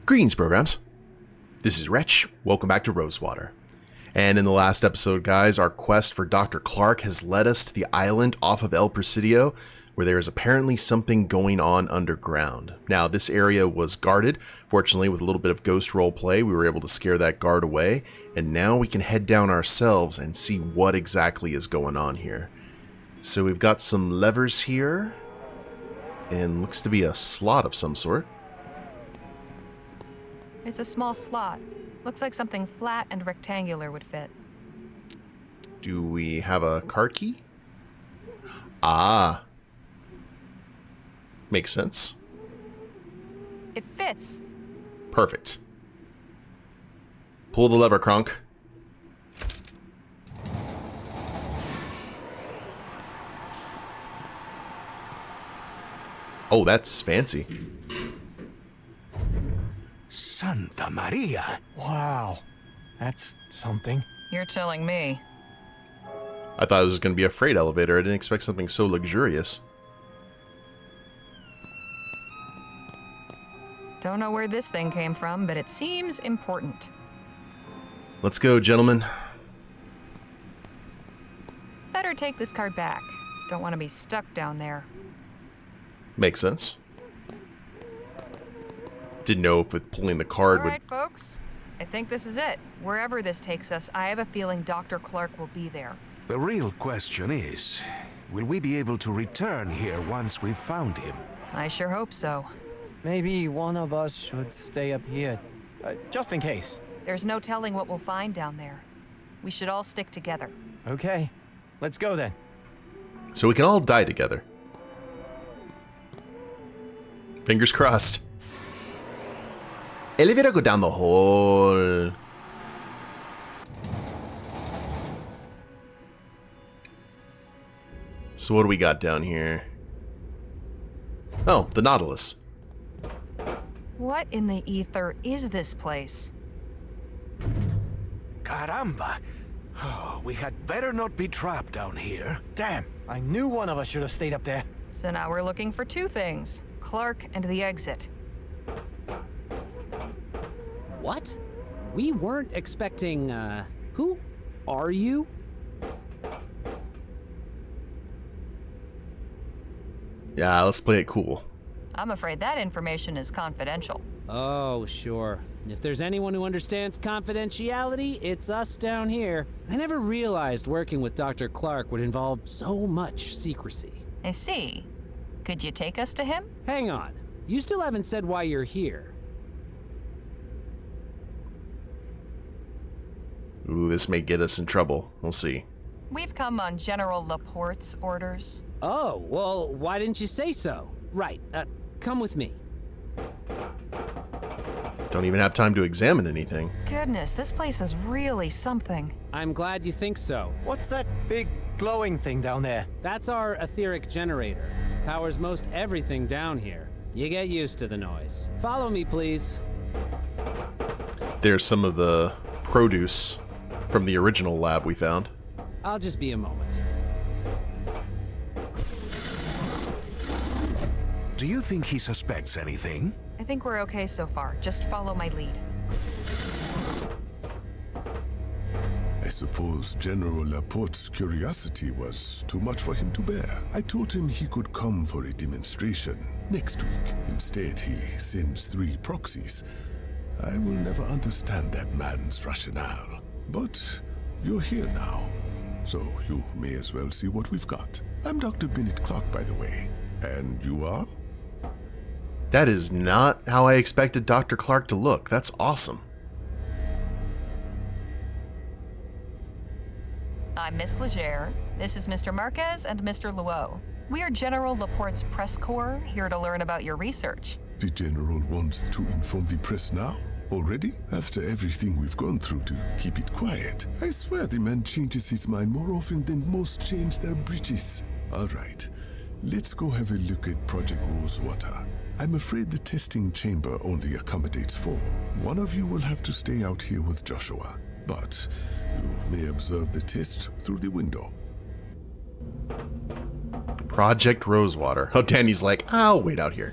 Greetings, programs. This is Wretch. Welcome back to Rosewater. And in the last episode, guys, our quest for Dr. Clark has led us to the island off of El Presidio, where there is apparently something going on underground. Now, this area was guarded. Fortunately, with a little bit of ghost role play, we were able to scare that guard away. And now we can head down ourselves and see what exactly is going on here. So we've got some levers here, and looks to be a slot of some sort. It's a small slot. Looks like something flat and rectangular would fit. Do we have a card key? Ah. Makes sense. It fits. Perfect. Pull the lever, Kronk. Oh, that's fancy. Santa Maria. Wow, that's something. You're telling me. I thought it was going to be a freight elevator. I didn't expect something so luxurious. Don't know where this thing came from, but it seems important. Let's go, gentlemen. Better take this card back. Don't want to be stuck down there. Makes sense. Didn't know if with pulling the card All right, folks. I think this is it. Wherever this takes us, I have a feeling Dr. Clark will be there. The real question is, will we be able to return here once we've found him? I sure hope so. Maybe one of us should stay up here, just in case. There's no telling what we'll find down there. We should all stick together. Okay, let's go then. So we can all die together. Fingers crossed. Elevator go down the hole. So what do we got down here? Oh, the Nautilus. What in the ether is this place? Caramba! Oh, we had better not be trapped down here. Damn, I knew one of us should have stayed up there. So now we're looking for two things. Clark and the exit. What? We weren't expecting, who are you? Yeah, let's play it cool. I'm afraid that information is confidential. Oh, sure. If there's anyone who understands confidentiality, it's us down here. I never realized working with Dr. Clark would involve so much secrecy. I see. Could you take us to him? Hang on. You still haven't said why you're here. Ooh, this may get us in trouble. We'll see. We've come on General Laporte's orders. Oh, well, why didn't you say so? Right, come with me. Don't even have time to examine anything. Goodness, this place is really something. I'm glad you think so. What's that big glowing thing down there? That's our etheric generator. Powers most everything down here. You get used to the noise. Follow me, please. There's some of the produce from the original lab we found. I'll just be a moment. Do you think he suspects anything? I think we're okay so far. Just follow my lead. I suppose General Laporte's curiosity was too much for him to bear. I told him he could come for a demonstration next week. Instead, he sends 3 proxies. I will never understand that man's rationale. But you're here now, so you may as well see what we've got. I'm Dr. Bennett Clark, by the way. And you are? That is not how I expected Dr. Clark to look. That's awesome. I'm Miss Legere. This is Mr. Marquez and Mr. Luo. We are General Laporte's press corps, here to learn about your research. The General wants to inform the press now? Already? After everything we've gone through to keep it quiet. I swear the man changes his mind more often than most change their britches. All right, let's go have a look at Project Rosewater. I'm afraid the testing chamber only accommodates 4. One of you will have to stay out here with Joshua, but you may observe the test through the window. Project Rosewater. Oh, Danny's like, I'll wait out here.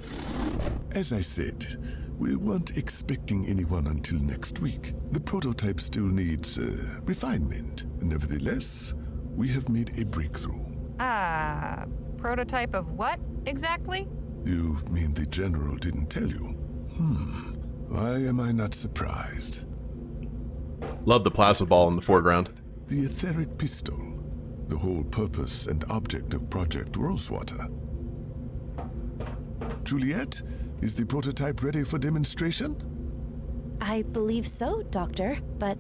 As I said, We weren't expecting anyone until next week. The prototype still needs refinement. Nevertheless, we have made a breakthrough. Prototype of what, exactly? You mean the General didn't tell you? Why am I not surprised? Love the plasma ball in the foreground. The etheric pistol. The whole purpose and object of Project Rosewater. Juliet, is the prototype ready for demonstration? I believe so, Doctor, but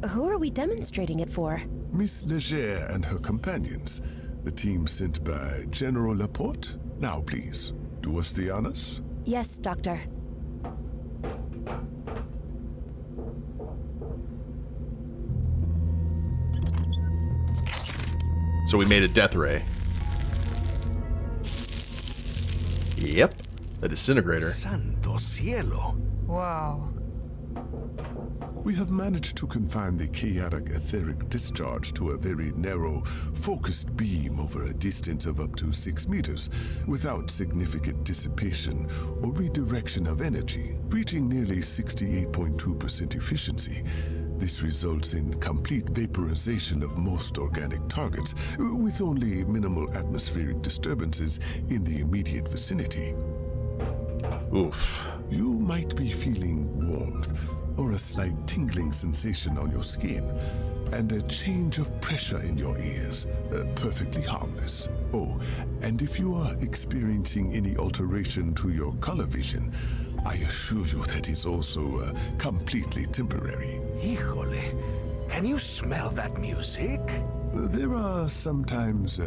who are we demonstrating it for? Miss Leger and her companions, the team sent by General Laporte. Now, please, do us the honors. Yes, Doctor. So we made a death ray. Yep, a disintegrator. Santo cielo. Whoa. We have managed to confine the chaotic etheric discharge to a very narrow, focused beam over a distance of up to 6 meters, without significant dissipation or redirection of energy, reaching nearly 68.2% efficiency. This results in complete vaporization of most organic targets, with only minimal atmospheric disturbances in the immediate vicinity. Oof. You might be feeling warmth, or a slight tingling sensation on your skin, and a change of pressure in your ears, perfectly harmless. Oh, and if you are experiencing any alteration to your color vision, I assure you that is also completely temporary. Híjole. Can you smell that music? There are sometimes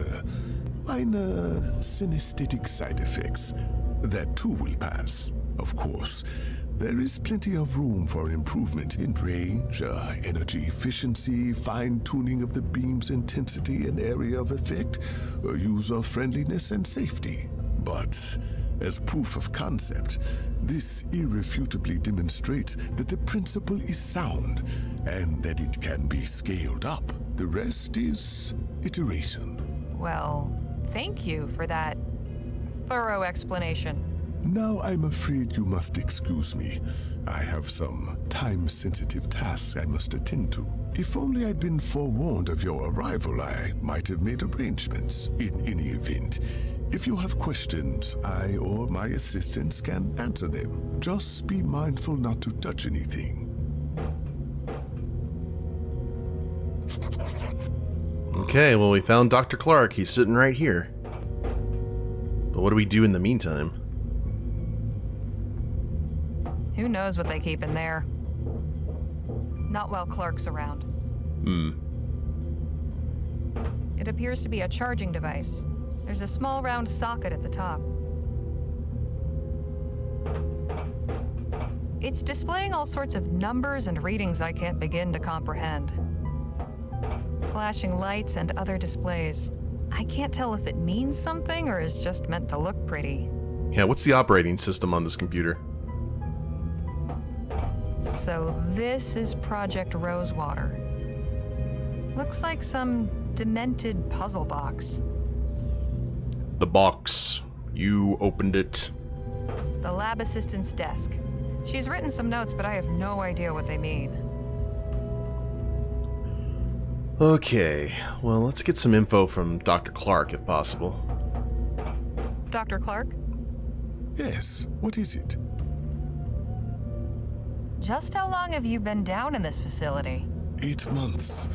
minor synesthetic side effects. That too will pass. Of course, there is plenty of room for improvement in range, energy efficiency, fine-tuning of the beam's intensity and area of effect, user-friendliness and safety. But as proof of concept, this irrefutably demonstrates that the principle is sound and that it can be scaled up. The rest is iteration. Well, thank you for that thorough explanation. Now I'm afraid you must excuse me. I have some time-sensitive tasks I must attend to. If only I'd been forewarned of your arrival, I might have made arrangements. In any event, if you have questions, I or my assistants can answer them. Just be mindful not to touch anything. Okay, well, we found Dr. Clark. He's sitting right here. But what do we do in the meantime? Who knows what they keep in there? Not while Clark's around. It appears to be a charging device. There's a small round socket at the top. It's displaying all sorts of numbers and readings I can't begin to comprehend. Flashing lights and other displays. I can't tell if it means something or is just meant to look pretty. Yeah, what's the operating system on this computer? So this is Project Rosewater. Looks like some demented puzzle box. The box. You opened it. The lab assistant's desk. She's written some notes, but I have no idea what they mean. Okay, well, let's get some info from Dr. Clark, if possible. Dr. Clark? Yes, what is it? Just how long have you been down in this facility? 8 months.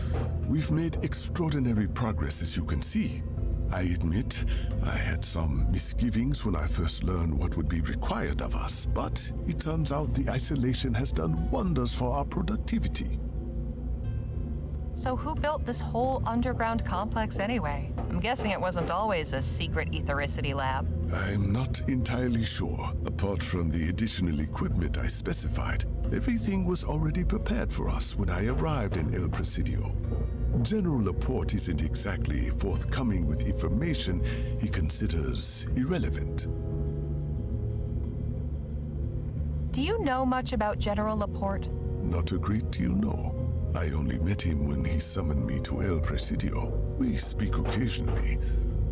We've made extraordinary progress, as you can see. I admit, I had some misgivings when I first learned what would be required of us, but it turns out the isolation has done wonders for our productivity. So who built this whole underground complex anyway? I'm guessing it wasn't always a secret ethericity lab. I'm not entirely sure. Apart from the additional equipment I specified, everything was already prepared for us when I arrived in El Presidio. General Laporte isn't exactly forthcoming with information he considers irrelevant. Do you know much about General Laporte? Not a great deal, no. I only met him when he summoned me to El Presidio. We speak occasionally,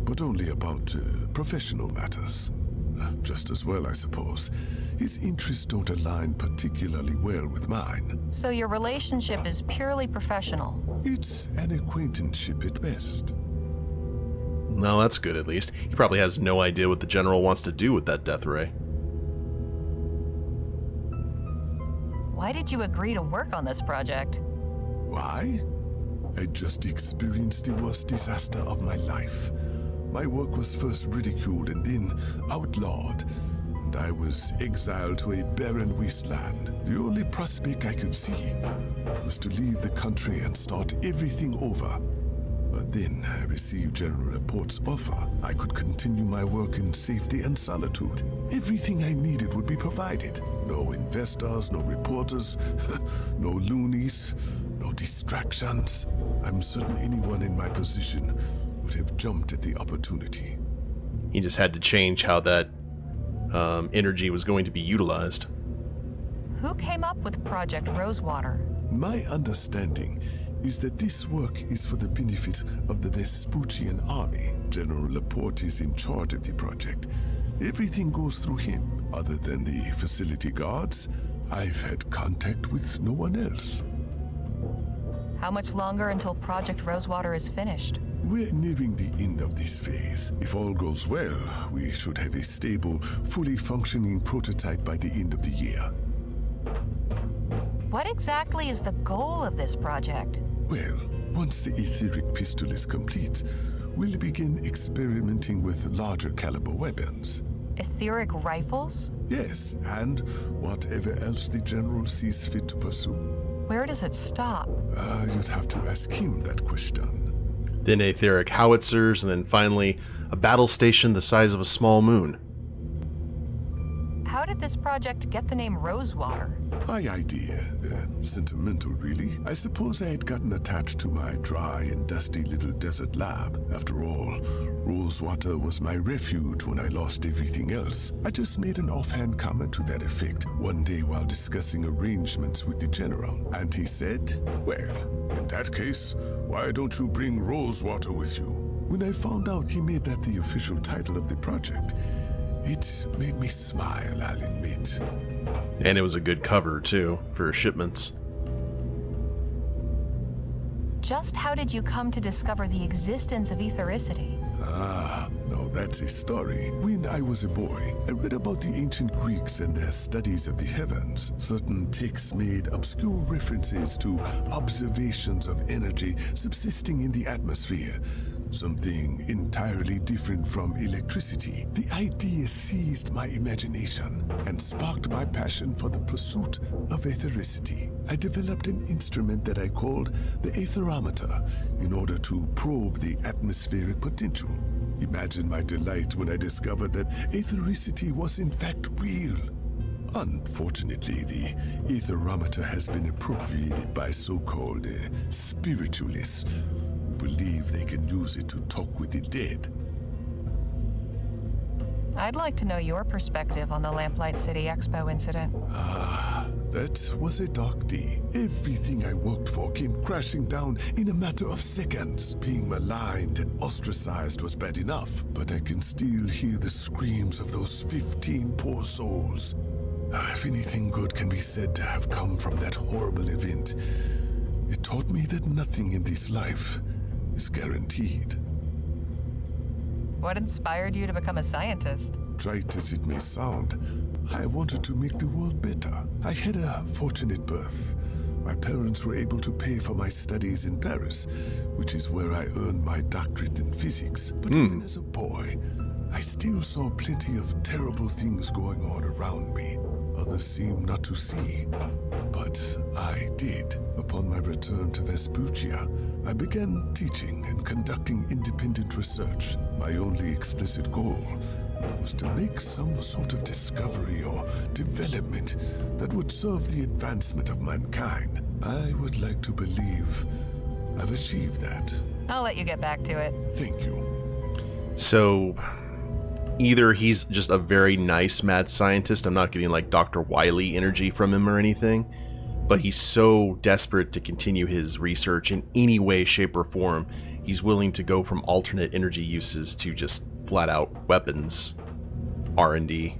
but only about professional matters. Just as well, I suppose. His interests don't align particularly well with mine. So your relationship is purely professional. It's an acquaintanceship at best. No, that's good at least. He probably has no idea what the General wants to do with that death ray. Why did you agree to work on this project? Why? I just experienced the worst disaster of my life. My work was first ridiculed and then outlawed, and I was exiled to a barren wasteland. The only prospect I could see was to leave the country and start everything over. But then I received General Laporte's offer. I could continue my work in safety and solitude. Everything I needed would be provided. No investors, no reporters, no loonies, no distractions. I'm certain anyone in my position would have jumped at the opportunity. He just had to change how that energy was going to be utilized. Who came up with Project Rosewater? My understanding is that this work is for the benefit of the Vespuccian army. General Laporte is in charge of the project. Everything goes through him. Other than the facility guards, I've had contact with no one else. How much longer until Project Rosewater is finished? We're nearing the end of this phase. If all goes well, we should have a stable, fully functioning prototype by the end of the year. What exactly is the goal of this project? Well, once the etheric pistol is complete, we'll begin experimenting with larger caliber weapons. Etheric rifles? Yes, and whatever else the General sees fit to pursue. Where does it stop? You'd have to ask him that question. Then etheric howitzers, and then finally a battle station the size of a small moon. How did this project get the name Rosewater? My idea. Sentimental, really. I suppose I had gotten attached to my dry and dusty little desert lab. After all, Rosewater was my refuge when I lost everything else. I just made an offhand comment to that effect one day while discussing arrangements with the General. And he said, "Well, in that case, why don't you bring Rosewater with you?" When I found out he made that the official title of the project, it made me smile, I'll admit. And it was a good cover, too, for shipments. Just how did you come to discover the existence of ethericity? No, that's a story. When I was a boy, I read about the ancient Greeks and their studies of the heavens. Certain texts made obscure references to observations of energy subsisting in the atmosphere. Something entirely different from electricity. The idea seized my imagination and sparked my passion for the pursuit of ethericity. I developed an instrument that I called the aetherometer in order to probe the atmospheric potential. Imagine my delight when I discovered that ethericity was in fact real. Unfortunately, the aetherometer has been appropriated by so-called spiritualists who believe they can use it to talk with the dead. I'd like to know your perspective on the Lamplight City Expo incident. That was a dark day. Everything I worked for came crashing down in a matter of seconds. Being maligned and ostracized was bad enough, but I can still hear the screams of those 15 poor souls. If anything good can be said to have come from that horrible event, it taught me that nothing in this life is guaranteed. What inspired you to become a scientist? Trite as it may sound, I wanted to make the world better. I had a fortunate birth. My parents were able to pay for my studies in Paris, which is where I earned my doctorate in physics. But even as a boy, I still saw plenty of terrible things going on around me. Others seemed not to see, but I did. Upon my return to Vespuccia, I began teaching and conducting independent research. My only explicit goal was to make some sort of discovery or development that would serve the advancement of mankind. I would like to believe I've achieved that. I'll let you get back to it. Thank you. So, either he's just a very nice mad scientist, I'm not getting like Dr. Wily energy from him or anything, but he's so desperate to continue his research in any way, shape, or form, he's willing to go from alternate energy uses to just flat out weapons. R&D.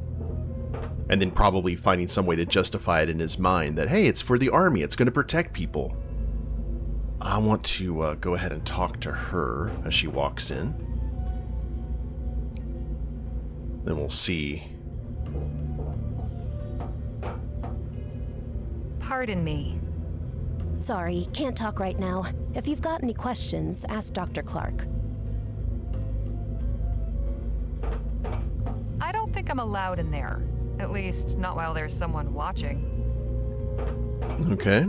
And then probably finding some way to justify it in his mind that, hey, it's for the army, it's going to protect people. I want to go ahead and talk to her as she walks in. Then we'll see. Pardon me. Sorry, can't talk right now. If you've got any questions, ask Dr. Clark. I don't think I'm allowed in there. At least, not while there's someone watching. Okay.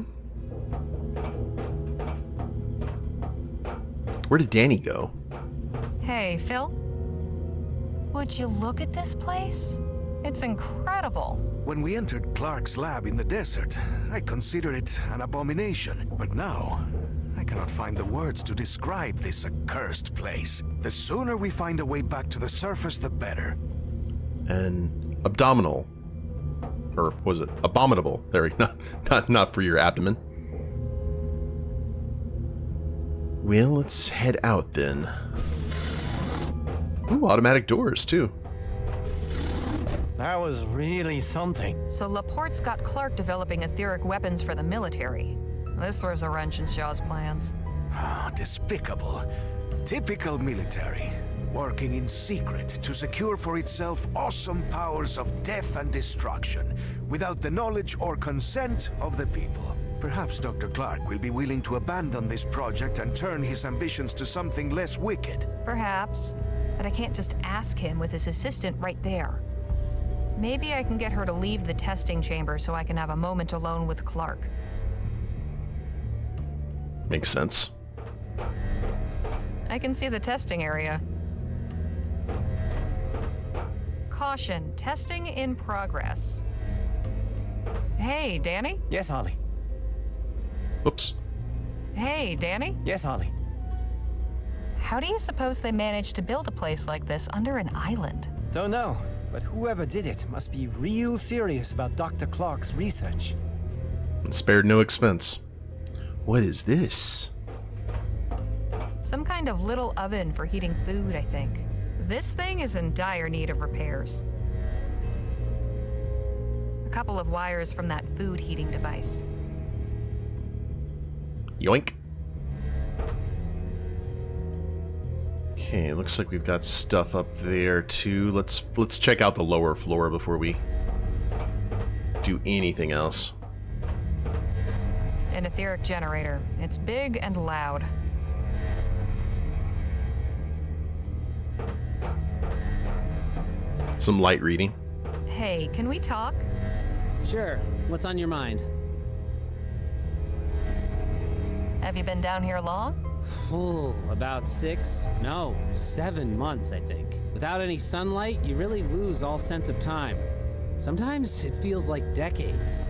Where did Danny go? Hey, Phil? Would you look at this place? It's incredible. When we entered Clark's lab in the desert, I considered it an abomination. But now, I cannot find the words to describe this accursed place. The sooner we find a way back to the surface, the better. An abdominal. Or was it abominable? There, not for your abdomen. Well, let's head out then. Ooh, automatic doors too. That was really something. So Laporte's got Clark developing etheric weapons for the military. This throws a wrench in Shaw's plans. Ah, despicable. Typical military. Working in secret to secure for itself awesome powers of death and destruction, without the knowledge or consent of the people. Perhaps Dr. Clark will be willing to abandon this project and turn his ambitions to something less wicked. Perhaps. But I can't just ask him with his assistant right there. Maybe I can get her to leave the testing chamber so I can have a moment alone with Clark. Makes sense. I can see the testing area. Caution, testing in progress. Hey, Danny? Yes, Harley. Oops. Hey, Danny? Yes, Harley. How do you suppose they managed to build a place like this under an island? Don't know, but whoever did it must be real serious about Dr. Clark's research. And spared no expense. What is this? Some kind of little oven for heating food, I think. This thing is in dire need of repairs. A couple of wires from that food heating device. Yoink. Okay, looks like we've got stuff up there too. Let's check out the lower floor before we do anything else. An etheric generator. It's big and loud. Some light reading. Hey, can we talk? Sure. What's on your mind? Have you been down here long? About 7 months, I think. Without any sunlight, you really lose all sense of time. Sometimes it feels like decades.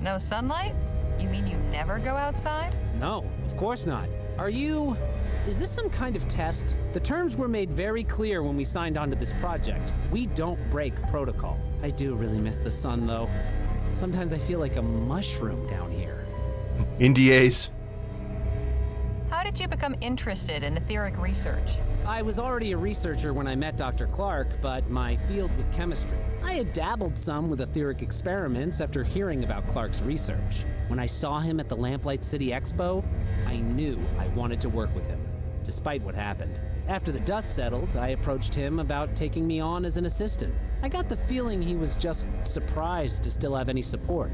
No sunlight? You mean you never go outside? No, of course not. Is this some kind of test? The terms were made very clear when we signed onto this project. We don't break protocol. I do really miss the sun, though. Sometimes I feel like a mushroom down here. NDAs. How did you become interested in etheric research? I was already a researcher when I met Dr. Clark, but my field was chemistry. I had dabbled some with etheric experiments after hearing about Clark's research. When I saw him at the Lamplight City Expo, I knew I wanted to work with him, despite what happened. After the dust settled, I approached him about taking me on as an assistant. I got the feeling he was just surprised to still have any support.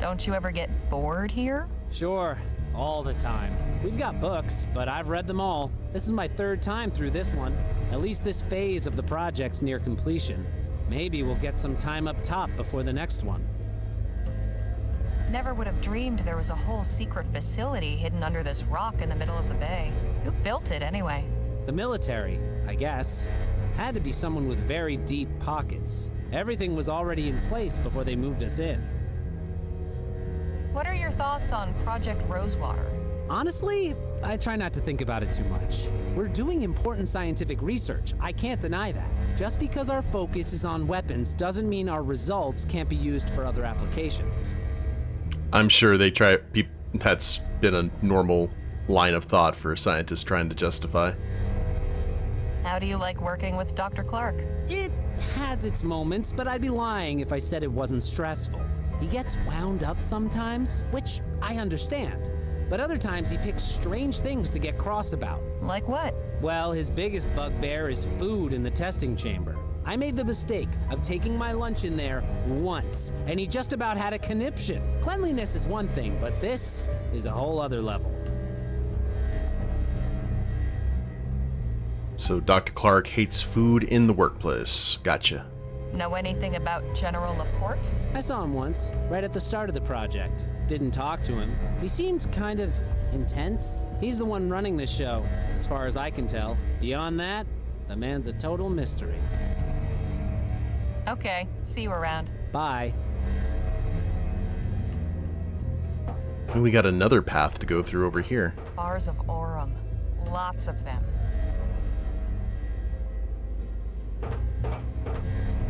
Don't you ever get bored here? Sure, all the time. We've got books, but I've read them all. This is my 3rd time through this one. At least this phase of the project's near completion. Maybe we'll get some time up top before the next one. Never would have dreamed there was a whole secret facility hidden under this rock in the middle of the bay. Who built it anyway? The military, I guess. Had to be someone with very deep pockets. Everything was already in place before they moved us in. What are your thoughts on Project Rosewater? Honestly, I try not to think about it too much. We're doing important scientific research. I can't deny that. Just because our focus is on weapons doesn't mean our results can't be used for other applications. I'm sure they try. That's been a normal line of thought for scientists trying to justify. How do you like working with Dr. Clark? It has its moments, but I'd be lying if I said it wasn't stressful. He gets wound up sometimes, which I understand. But other times he picks strange things to get cross about. Like what? Well, his biggest bugbear is food in the testing chamber. I made the mistake of taking my lunch in there once, and he just about had a conniption. Cleanliness is one thing, but this is a whole other level. So Dr. Clark hates food in the workplace. Gotcha. Know anything about General Laporte? I saw him once, right at the start of the project. Didn't talk to him. He seemed kind of intense. He's the one running this show, as far as I can tell. Beyond that, the man's a total mystery. Okay, see you around. Bye. And we got another path to go through over here. Bars of Aurum. Lots of them.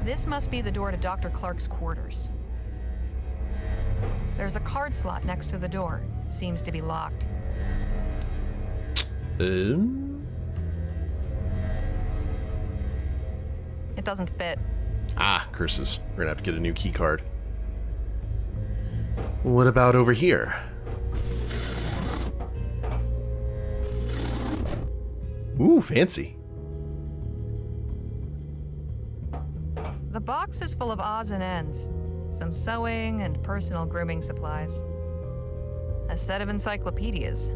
This must be the door to Dr. Clark's quarters. There's a card slot next to the door. Seems to be locked. It doesn't fit. Ah, curses. We're gonna have to get a new key card. What about over here? Ooh, fancy. The box is full of odds and ends. Some sewing and personal grooming supplies. A set of encyclopedias.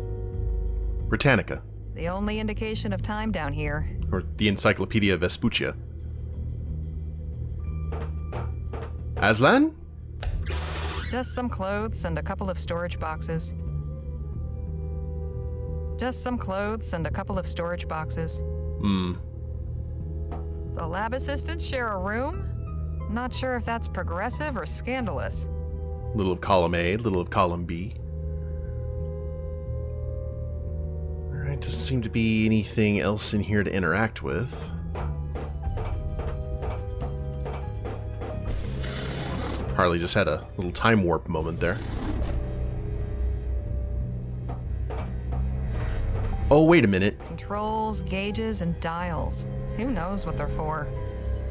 Britannica. The only indication of time down here. Or the Encyclopedia Vespuccia. Aslan? Just some clothes and a couple of storage boxes. Just some clothes and a couple of storage boxes. The lab assistants share a room? Not sure if that's progressive or scandalous. Little of column A, little of column B. Alright, doesn't seem to be anything else in here to interact with. Harley just had a little time warp moment there. Oh, wait a minute. Controls, gauges, and dials. Who knows what they're for?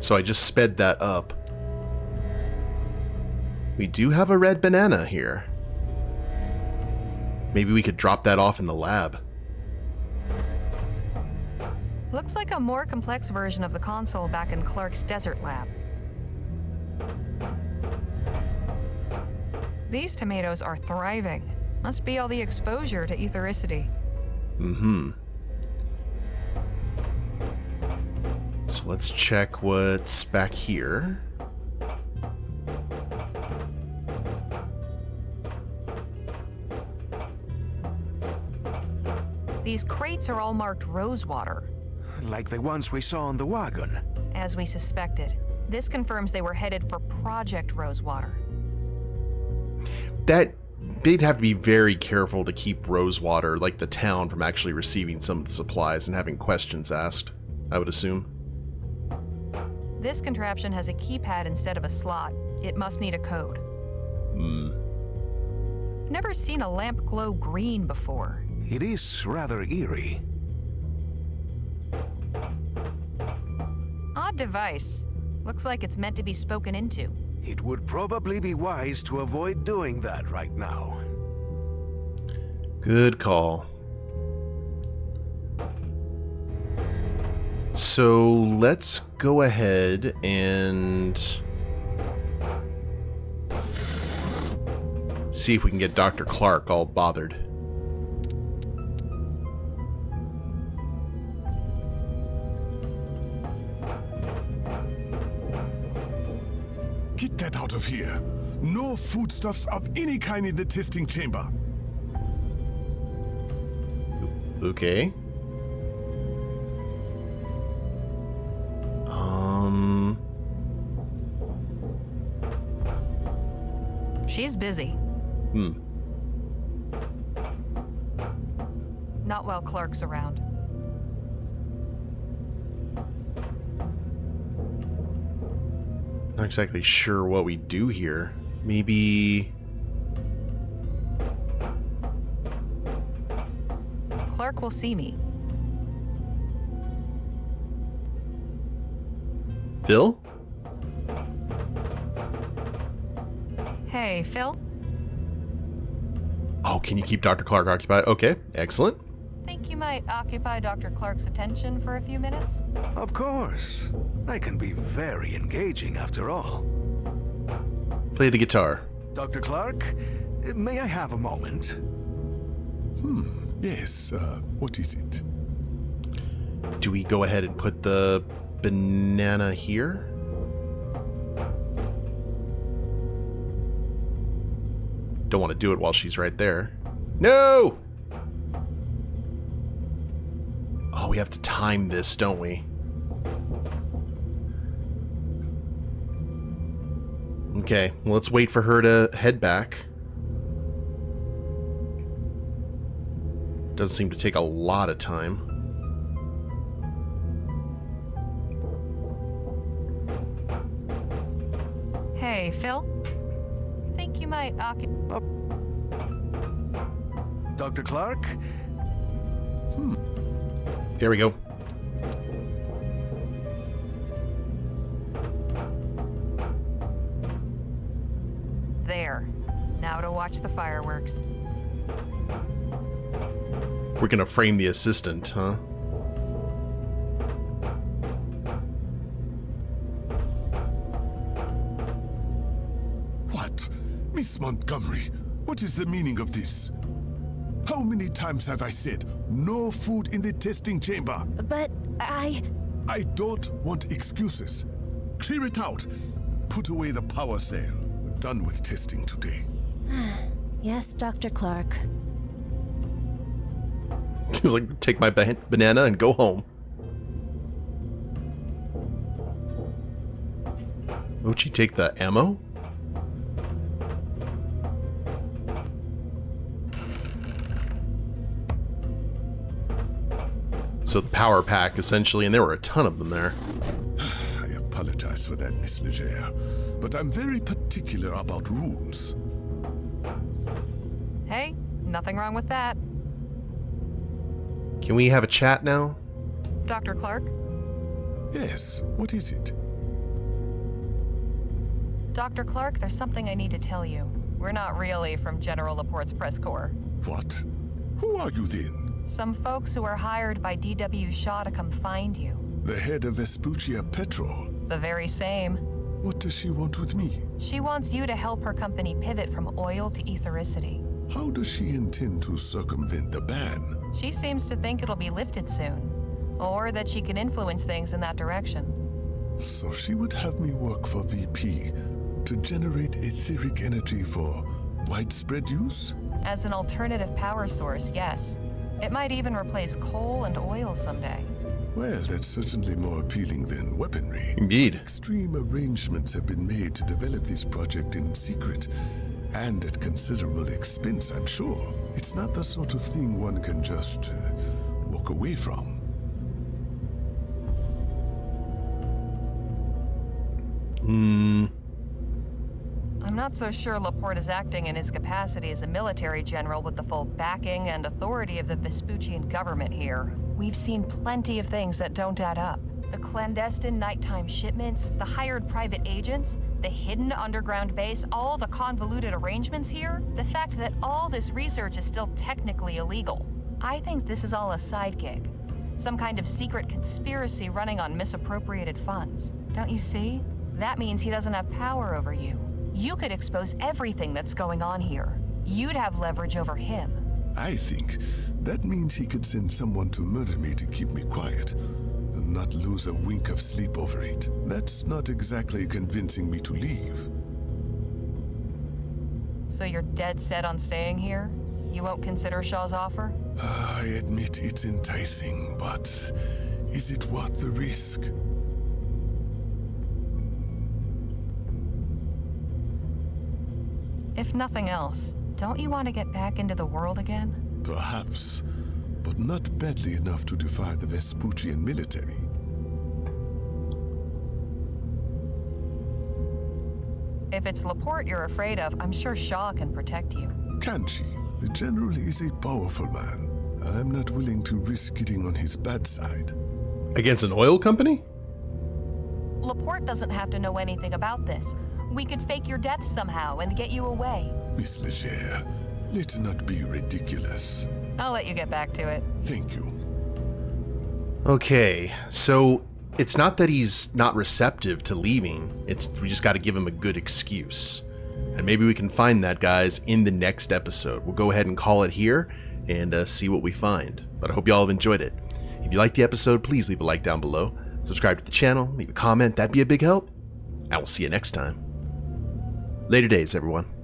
So I just sped that up. We do have a red banana here. Maybe we could drop that off in the lab. Looks like a more complex version of the console back in Clark's desert lab. These tomatoes are thriving. Must be all the exposure to ethericity. So let's check what's back here. These crates are all marked Rosewater. Like the ones we saw on the wagon. As we suspected. This confirms they were headed for Project Rosewater. That they'd have to be very careful to keep Rosewater, like the town, from actually receiving some of the supplies and having questions asked, I would assume. This contraption has a keypad instead of a slot. It must need a code. Never seen a lamp glow green before. It is rather eerie. Odd device. Looks like it's meant to be spoken into. It would probably be wise to avoid doing that right now. Good call. So let's go ahead and see if we can get Dr. Clark all bothered. Get that out of here. No foodstuffs of any kind in the testing chamber. Okay. She's busy. Not while Clark's around. Not exactly sure what we do here. Maybe... Clark will see me. Phil? Hey, Phil? Oh, can you keep Dr. Clark occupied? Okay, excellent. Think you might occupy Dr. Clark's attention for a few minutes? Of course. I can be very engaging after all. Play the guitar. Dr. Clark, may I have a moment? Yes, what is it? Do we go ahead and put the banana here? Don't want to do it while she's right there. No! Oh, we have to time this, don't we? Okay, well, let's wait for her to head back. Doesn't seem to take a lot of time. Hey, Phil? Think you might occupy... Dr. Clark? There we go. There. Now to watch the fireworks. We're gonna frame the assistant, huh? What? Miss Montgomery, what is the meaning of this? How many times have I said, no food in the testing chamber? But I don't want excuses. Clear it out. Put away the power cell. We're done with testing today. Yes, Dr. Clark. He was like, take my banana and go home. Would she take the ammo? So the power pack, essentially, and there were a ton of them there. I apologize for that, Miss Leger, but I'm very particular about rules. Hey, nothing wrong with that. Can we have a chat now? Dr. Clark? Yes, what is it? Dr. Clark, there's something I need to tell you. We're not really from General Laporte's press corps. What? Who are you then? Some folks who are hired by D.W. Shaw to come find you. The head of Vespuccia Petrol. The very same. What does she want with me? She wants you to help her company pivot from oil to ethericity. How does she intend to circumvent the ban? She seems to think it'll be lifted soon. Or that she can influence things in that direction. So she would have me work for VP to generate etheric energy for widespread use? As an alternative power source, yes. It might even replace coal and oil someday. Well, that's certainly more appealing than weaponry. Indeed. Extreme arrangements have been made to develop this project in secret, and at considerable expense, I'm sure. It's not the sort of thing one can just walk away from. I'm not so sure Laporte is acting in his capacity as a military general with the full backing and authority of the Vespuccian government here. We've seen plenty of things that don't add up. The clandestine nighttime shipments, the hired private agents, the hidden underground base, all the convoluted arrangements here, the fact that all this research is still technically illegal. I think this is all a side gig. Some kind of secret conspiracy running on misappropriated funds. Don't you see? That means he doesn't have power over you. You could expose everything that's going on here. You'd have leverage over him. I think that means he could send someone to murder me to keep me quiet, and not lose a wink of sleep over it. That's not exactly convincing me to leave. So you're dead set on staying here? You won't consider Shaw's offer? I admit it's enticing, but is it worth the risk? If nothing else, don't you want to get back into the world again? Perhaps, but not badly enough to defy the Vespuccian military. If it's Laporte you're afraid of, I'm sure Shaw can protect you. Can she? The general is a powerful man. I'm not willing to risk getting on his bad side. Against an oil company? Laporte doesn't have to know anything about this. We could fake your death somehow and get you away. Miss Leger, let's not be ridiculous. I'll let you get back to it. Thank you. Okay, so it's not that he's not receptive to leaving. We just got to give him a good excuse. And maybe we can find that, guys, in the next episode. We'll go ahead and call it here and see what we find. But I hope you all have enjoyed it. If you liked the episode, please leave a like down below. Subscribe to the channel, leave a comment. That'd be a big help. And we'll see you next time. Later days, everyone.